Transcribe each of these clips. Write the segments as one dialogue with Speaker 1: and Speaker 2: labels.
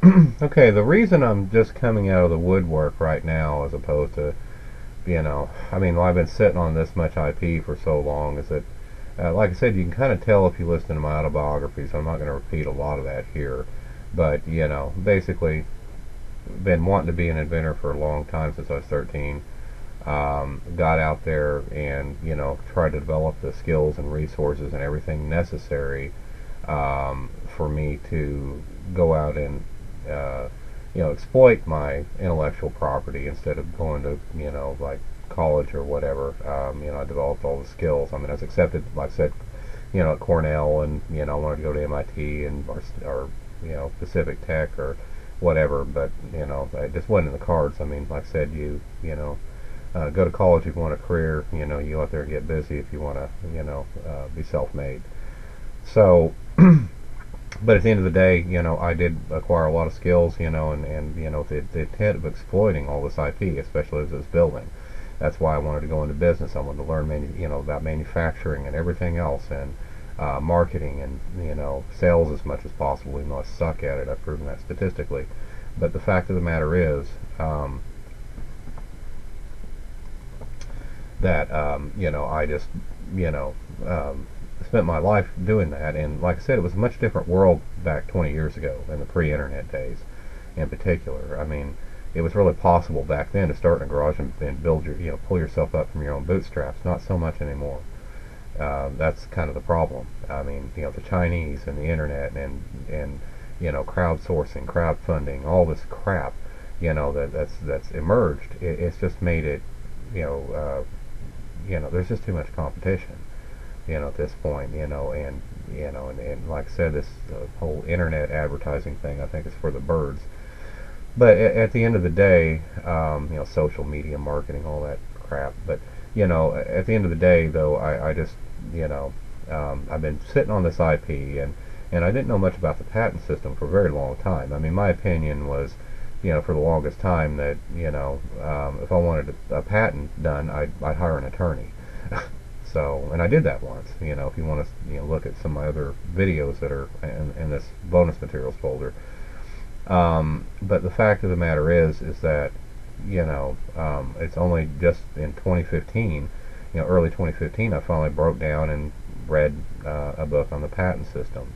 Speaker 1: Okay, the reason I'm just coming out of the woodwork right now as opposed to, I mean, well, I've been sitting on this much IP for so long is that, like I said, you can kind of tell if you listen to my autobiography, so I'm not going to repeat a lot of that here. But, basically, been wanting to be an inventor for a long time since I was 13. Got out there and, tried to develop the skills and resources and everything necessary for me to go out and uh, exploit my intellectual property instead of going to, like college or whatever. I developed all the skills. I mean, I was accepted, like I said, at Cornell, and I wanted to go to MIT and or Pacific Tech or whatever, but it just wasn't in the cards. I mean, like I said, go to college if you want a career. You go out there and get busy if you want to, be self-made. So, but at the end of the day, I did acquire a lot of skills, and the intent of exploiting all this IP, especially as it's building. That's why I wanted to go into business. I wanted to learn, about manufacturing and everything else, and marketing and sales as much as possible. Even though I suck at it, I've proven that statistically. But the fact of the matter is that I just spent my life doing that, and like I said, it was a much different world back 20 years ago in the pre-internet days in particular. I mean, it was really possible back then to start in a garage and build your, pull yourself up from your own bootstraps. Not so much anymore. That's kind of the problem. I mean, the Chinese and the internet and crowdsourcing, crowdfunding, all this crap, that's emerged. It's just made it, there's just too much competition, at this point, and like I said, this whole internet advertising thing, I think, is for the birds. But at the end of the day, social media marketing, all that crap. But at the end of the day, though, I just, I've been sitting on this IP, and I didn't know much about the patent system for a very long time. I mean, my opinion was, for the longest time that, if I wanted a patent done, I'd hire an attorney. So, and I did that once. If you want to, look at some of my other videos that are in this bonus materials folder. But the fact of the matter is that, it's only just in 2015, early 2015, I finally broke down and read a book on the patent system.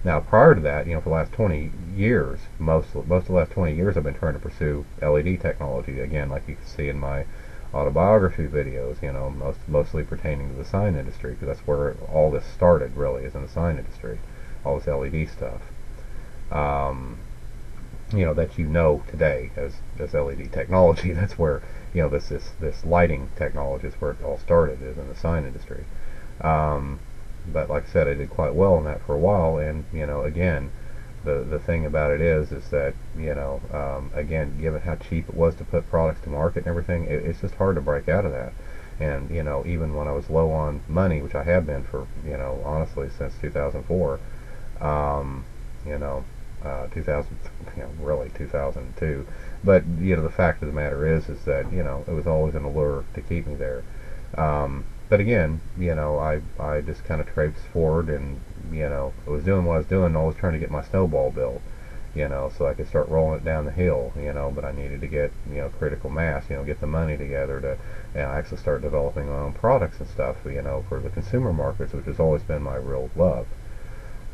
Speaker 1: Now, prior to that, for the last 20 years, most of the last 20 years, I've been trying to pursue LED technology. Again, like you can see in my autobiography videos, mostly pertaining to the sign industry, because that's where all this started, really, is in the sign industry, all this LED stuff. That today as LED technology. That's where this lighting technology is where it all started, is in the sign industry. But like I said, I did quite well in that for a while, and again, the thing about it is that again, given how cheap it was to put products to market and everything, it's just hard to break out of that. And even when I was low on money, which I have been for honestly since 2004, 2000, really 2002. But the fact of the matter is that it was always an allure to keep me there. But again, I just kind of traipsed forward, and I was doing what I was doing, always trying to get my snowball built, so I could start rolling it down the hill, but I needed to get critical mass, get the money together to actually start developing my own products and stuff, for the consumer markets, which has always been my real love.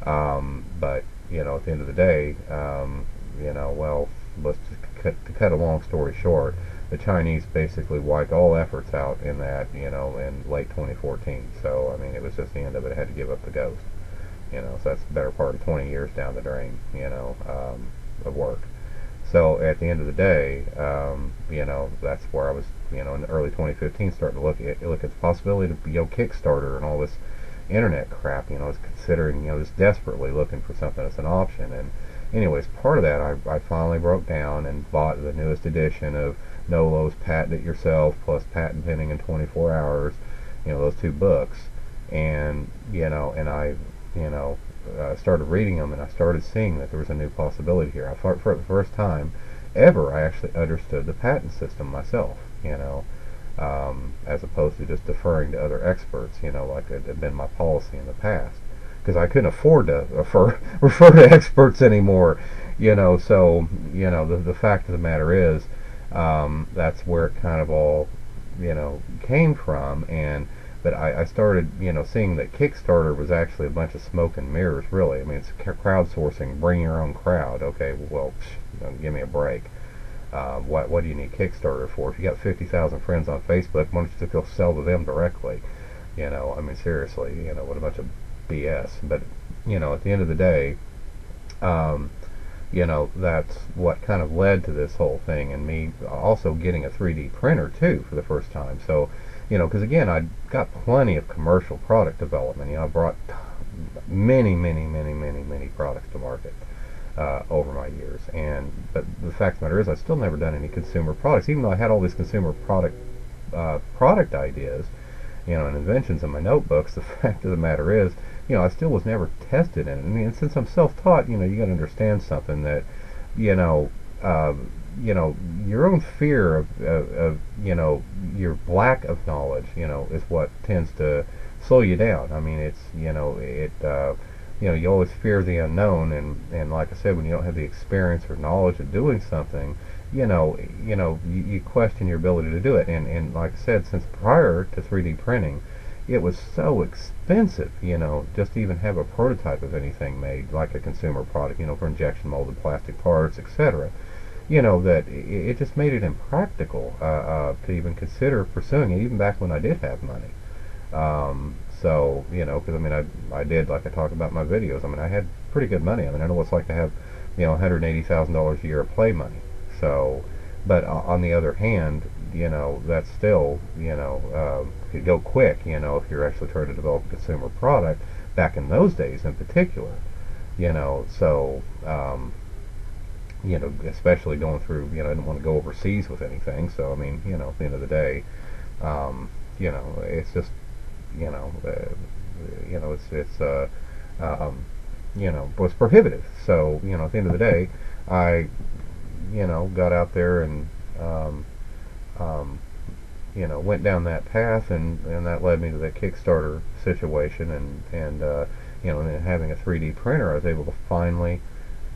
Speaker 1: But at the end of the day, well, let's just cut a long story short, the Chinese basically wiped all efforts out in that, in late 2014. So, I mean, it was just the end of it. I had to give up the ghost, so that's the better part of 20 years down the drain, of work. So, at the end of the day, that's where I was, in the early 2015, starting to look at the possibility to, Kickstarter and all this internet crap. I was considering, just desperately looking for something as an option. And anyways, part of that, I finally broke down and bought the newest edition of Nolo's Patent It Yourself plus Patent Pending in 24 Hours, those two books. And and I started reading them, and I started seeing that there was a new possibility here. I thought for the first time ever I actually understood the patent system myself, as opposed to just deferring to other experts, like it had been my policy in the past. Because I couldn't afford to refer to experts anymore, So the fact of the matter is, that's where it kind of all came from. And but I started seeing that Kickstarter was actually a bunch of smoke and mirrors, really. I mean, it's crowdsourcing, bring your own crowd. Okay, well, give me a break. What do you need Kickstarter for? If you got 50,000 friends on Facebook, why don't you just go sell to them directly? I mean, seriously, what a bunch of BS. But at the end of the day, um, that's what kind of led to this whole thing, and me also getting a 3D printer too for the first time. So, because again, I got plenty of commercial product development. I brought many, many, many, many, many products to market over my years. But the fact of the matter is, I've still never done any consumer products, even though I had all these consumer product ideas, and inventions in my notebooks. The fact of the matter is, I still was never tested in it. I mean, since I'm self-taught, you got to understand something that, you know, uh, your own fear of your lack of knowledge, is what tends to slow you down. I mean, you always fear the unknown, and like I said, when you don't have the experience or knowledge of doing something, you question your ability to do it. And like I said, since prior to 3D printing, it was so expensive, just to even have a prototype of anything made, like a consumer product, for injection molded plastic parts, etc. That it just made it impractical to even consider pursuing it, even back when I did have money. So, because I mean, I did, like I talk about in my videos, I mean, I had pretty good money. I mean, I know what it's like to have, $180,000 a year of play money. So, but on the other hand, that's still, could go quick, if you're actually trying to develop a consumer product, back in those days in particular, so, especially going through, I didn't want to go overseas with anything, so, I mean, at the end of the day, it's just, was prohibitive. So, at the end of the day, I, got out there and, went down that path, and that led me to the Kickstarter situation, and then having a 3D printer, I was able to finally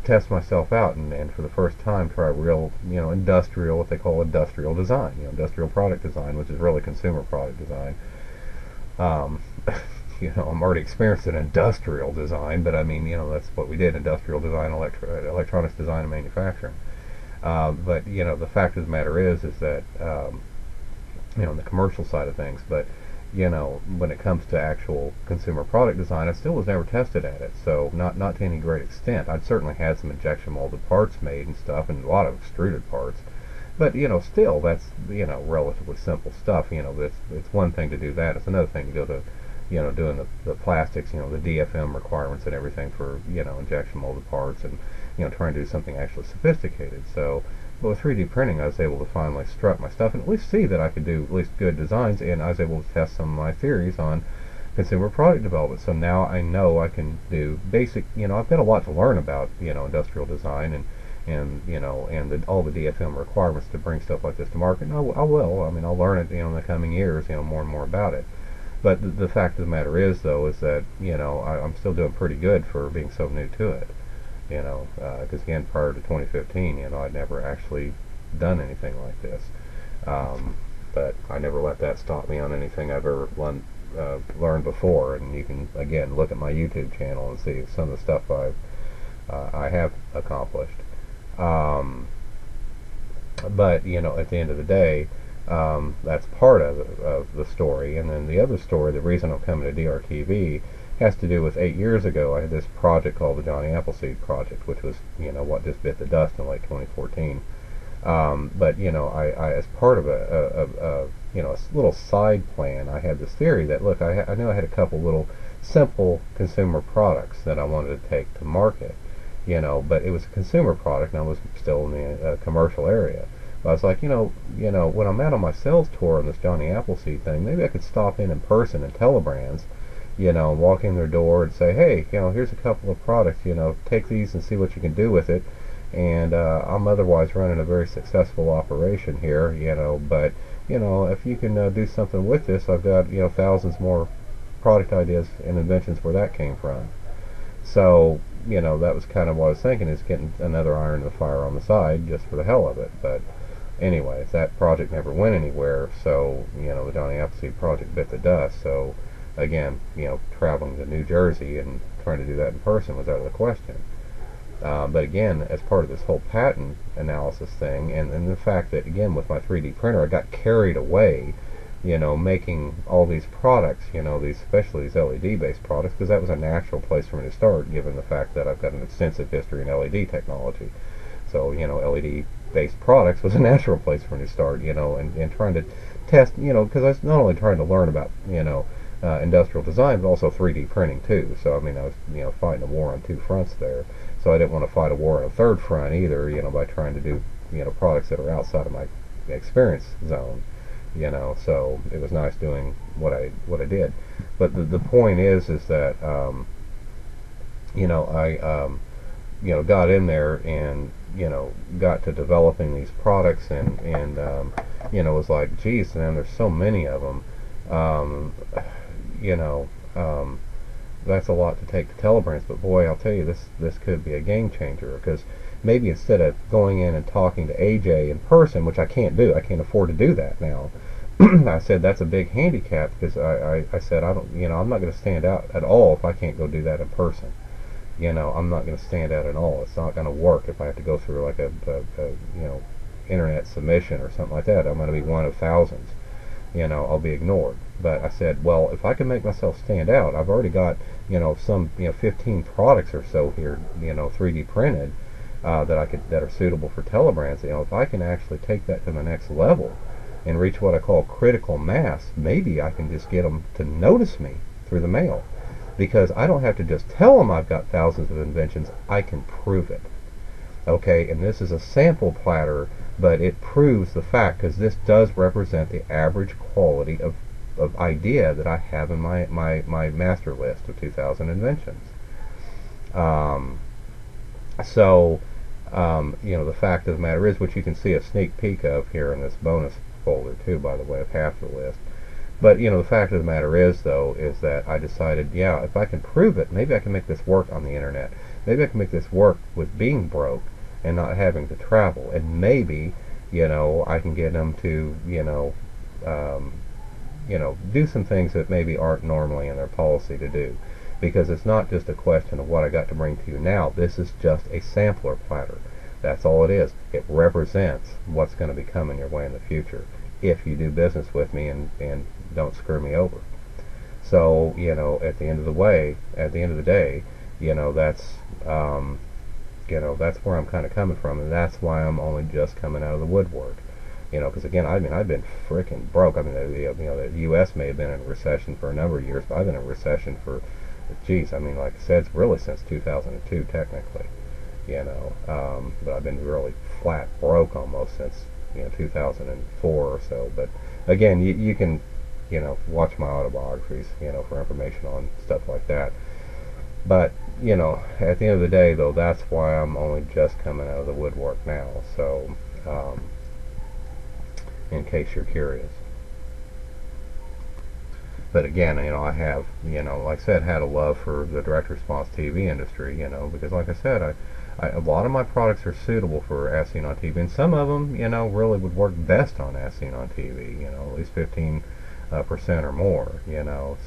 Speaker 1: test myself out, and for the first time try real, industrial, what they call industrial design, industrial product design, which is really consumer product design. Um, I'm already experienced in industrial design, but I mean, that's what we did: industrial design, electronics design, and manufacturing. But the fact of the matter is that on the commercial side of things, but when it comes to actual consumer product design, I still was never tested at it, so not to any great extent. I'd certainly had some injection molded parts made and stuff, and a lot of extruded parts, but still, that's relatively simple stuff. It's one thing to do that; it's another thing to go to doing the plastics, the DFM requirements and everything for injection molded parts, and trying to do something actually sophisticated. So, but with 3D printing, I was able to finally strut my stuff and at least see that I could do at least good designs, and I was able to test some of my theories on consumer product development. So now I know I can do basic, I've got a lot to learn about, industrial design, and all the DFM requirements to bring stuff like this to market. And I will. I mean, I'll learn it, in the coming years, more and more about it. But the fact of the matter is, though, is that, I'm still doing pretty good for being so new to it. Because again, prior to 2015, I'd never actually done anything like this. But I never let that stop me on anything I've ever learned before. And you can, again, look at my YouTube channel and see some of the stuff I have accomplished. But at the end of the day, that's part of the story. And then the other story, the reason I'm coming to DRTV, has to do with 8 years ago. I had this project called the Johnny Appleseed Project, which was, what just bit the dust in late 2014. But, I as part of a little side plan, I had this theory that, look, I knew I had a couple little simple consumer products that I wanted to take to market, but it was a consumer product, and I was still in the commercial area. But I was like, when I'm out on my sales tour on this Johnny Appleseed thing, maybe I could stop in person and Telebrands, walk in their door and say, hey, here's a couple of products, take these and see what you can do with it. And I'm otherwise running a very successful operation here, but, if you can do something with this, I've got, thousands more product ideas and inventions where that came from. So, that was kind of what I was thinking, is getting another iron in the fire on the side just for the hell of it. But anyways, that project never went anywhere, so, the Johnny Appleseed project bit the dust. So again, traveling to New Jersey and trying to do that in person was out of the question. But again, as part of this whole patent analysis thing, and the fact that, again, with my 3D printer, I got carried away, making all these products, especially these LED-based products, because that was a natural place for me to start, given the fact that I've got an extensive history in LED technology. So, LED-based products was a natural place for me to start, and trying to test, because I was not only trying to learn about, industrial design, but also 3D printing too. So, I mean, I was, fighting a war on two fronts there. So I didn't want to fight a war on a third front either, by trying to do, products that are outside of my experience zone. So it was nice doing what I did. But the point is that, I, got in there and, got to developing these products and was like, geez, man, there's so many of them. That's a lot to take to Telebrands, but boy, I'll tell you, this could be a game changer, because maybe instead of going in and talking to AJ in person, which I can't do, I can't afford to do that now. I said that's a big handicap, because I said I'm not going to stand out at all if I can't go do that in person. I'm not going to stand out at all. It's not going to work if I have to go through like a internet submission or something like that. I'm going to be one of thousands. I'll be ignored. But I said, well, if I can make myself stand out, I've already got, some, 15 products or so here, 3D printed, that are suitable for Telebrands. If I can actually take that to the next level and reach what I call critical mass, maybe I can just get them to notice me through the mail. Because I don't have to just tell them I've got thousands of inventions, I can prove it. Okay, and this is a sample platter, but it proves the fact, because this does represent the average quality of idea that I have in my master list of 2,000 inventions. The fact of the matter is, which you can see a sneak peek of here in this bonus folder too, by the way, of half the list. But, the fact of the matter is, though, is that I decided, yeah, if I can prove it, maybe I can make this work on the internet. Maybe I can make this work with being broke and not having to travel. And maybe, I can get them to, do some things that maybe aren't normally in their policy to do. Because it's not just a question of what I got to bring to you now. This is just a sampler platter. That's all it is. It represents what's going to be coming your way in the future, if you do business with me and don't screw me over. So, at the end of the day, that's that's where I'm kind of coming from, and that's why I'm only just coming out of the woodwork. Because again, I've been freaking broke. I mean, the U.S. may have been in a recession for a number of years, but I've been in a recession for, geez, I mean, like I said, it's really since 2002 technically. But I've been really flat broke almost since 2004 or so. But again, you can watch my autobiographies for information on stuff like that. But at the end of the day, though, that's why I'm only just coming out of the woodwork now. So in case you're curious. But again, I have, like I said, had a love for the direct response TV industry, because like I said, a lot of my products are suitable for as seen on TV, and some of them, really would work best on as seen on TV, at least 15% or more,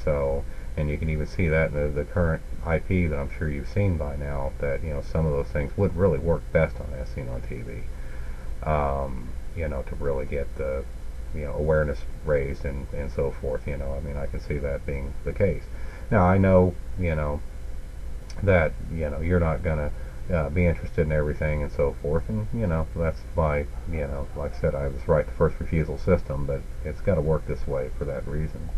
Speaker 1: so, and you can even see that in the current IP that I'm sure you've seen by now, that, some of those things would really work best on as seen on TV, to really get the, awareness raised and so forth, I mean, I can see that being the case. Now, I know, that, you're not going to be interested in everything and so forth, and that's why, like I said, I have this right to first refusal system, but it's got to work this way for that reason.